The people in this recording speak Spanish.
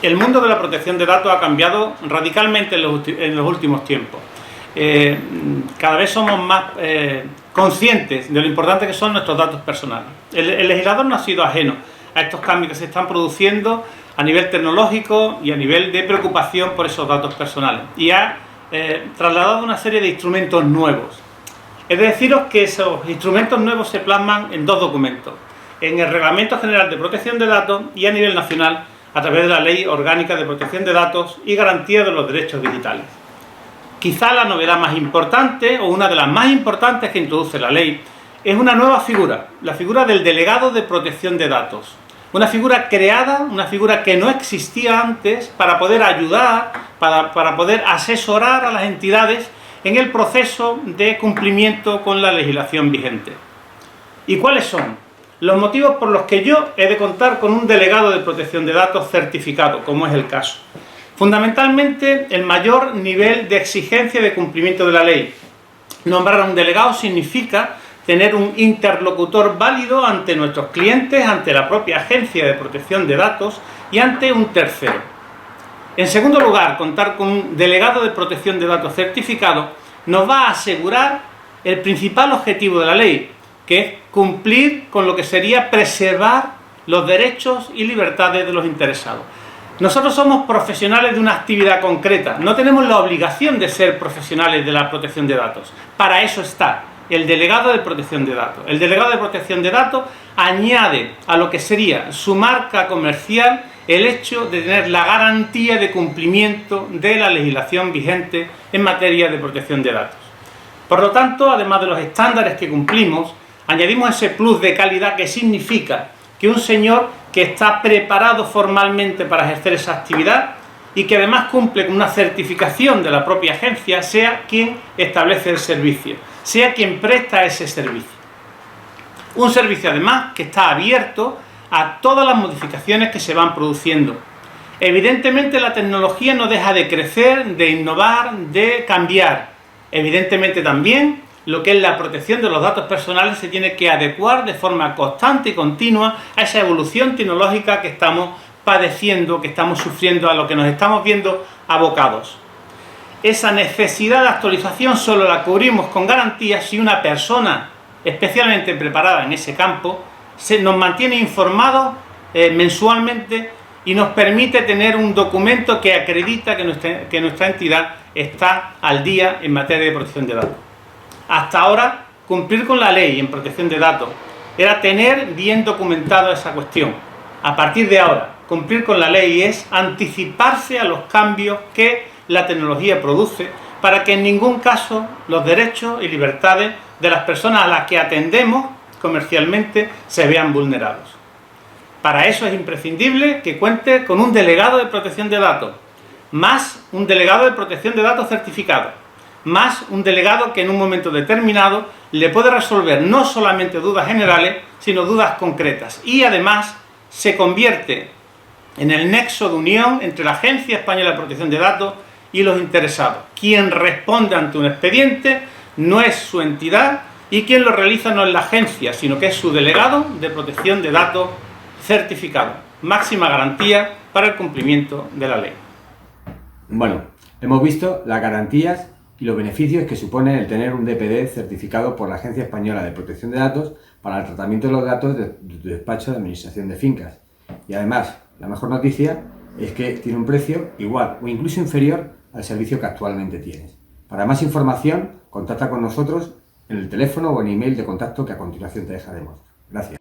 El mundo de la protección de datos ha cambiado radicalmente en los últimos tiempos. Cada vez somos más conscientes de lo importante que son nuestros datos personales. El legislador no ha sido ajeno a estos cambios que se están produciendo a nivel tecnológico y a nivel de preocupación por esos datos personales, y ha trasladado una serie de instrumentos nuevos. He de deciros que esos instrumentos nuevos se plasman en dos documentos: en el Reglamento General de Protección de Datos y a nivel nacional a través de la Ley Orgánica de Protección de Datos y Garantía de los Derechos Digitales. Quizá la novedad más importante, o una de las más importantes que introduce la ley, es una nueva figura, la figura del delegado de protección de datos. Una figura creada, una figura que no existía antes, para poder ayudar, para poder asesorar a las entidades en el proceso de cumplimiento con la legislación vigente. ¿Y cuáles son los motivos por los que yo he de contar con un delegado de protección de datos certificado, como es el caso? Fundamentalmente, el mayor nivel de exigencia de cumplimiento de la ley. Nombrar a un delegado significa tener un interlocutor válido ante nuestros clientes, ante la propia Agencia de Protección de Datos y ante un tercero. En segundo lugar, contar con un delegado de protección de datos certificado nos va a asegurar el principal objetivo de la ley, que es cumplir con lo que sería preservar los derechos y libertades de los interesados. Nosotros somos profesionales de una actividad concreta, no tenemos la obligación de ser profesionales de la protección de datos. Para eso está el delegado de protección de datos. El delegado de protección de datos añade a lo que sería su marca comercial el hecho de tener la garantía de cumplimiento de la legislación vigente en materia de protección de datos. Por lo tanto, además de los estándares que cumplimos, añadimos ese plus de calidad que significa que un señor que está preparado formalmente para ejercer esa actividad y que además cumple con una certificación de la propia agencia sea quien establece el servicio, sea quien presta ese servicio. Un servicio además que está abierto a todas las modificaciones que se van produciendo. Evidentemente la tecnología no deja de crecer, de innovar, de cambiar. Evidentemente también lo que es la protección de los datos personales se tiene que adecuar de forma constante y continua a esa evolución tecnológica que estamos padeciendo, que estamos sufriendo, a lo que nos estamos viendo abocados. Esa necesidad de actualización solo la cubrimos con garantías si una persona especialmente preparada en ese campo nos mantiene informados mensualmente y nos permite tener un documento que acredita que nuestra entidad está al día en materia de protección de datos. Hasta ahora, cumplir con la ley en protección de datos era tener bien documentada esa cuestión. A partir de ahora, cumplir con la ley es anticiparse a los cambios que la tecnología produce para que en ningún caso los derechos y libertades de las personas a las que atendemos comercialmente se vean vulnerados. Para eso es imprescindible que cuente con un delegado de protección de datos, más un delegado de protección de datos certificado, más un delegado que en un momento determinado le puede resolver no solamente dudas generales, sino dudas concretas. Y además se convierte en el nexo de unión entre la Agencia Española de Protección de Datos y los interesados. Quien responde ante un expediente no es su entidad y quien lo realiza no es la agencia, sino que es su delegado de protección de datos certificado. Máxima garantía para el cumplimiento de la ley. Bueno, hemos visto las garantías y los beneficios que supone el tener un DPD certificado por la Agencia Española de Protección de Datos para el tratamiento de los datos de tu despacho de administración de fincas. Y además, la mejor noticia es que tiene un precio igual o incluso inferior al servicio que actualmente tienes. Para más información, contacta con nosotros en el teléfono o en email de contacto que a continuación te dejaremos. Gracias.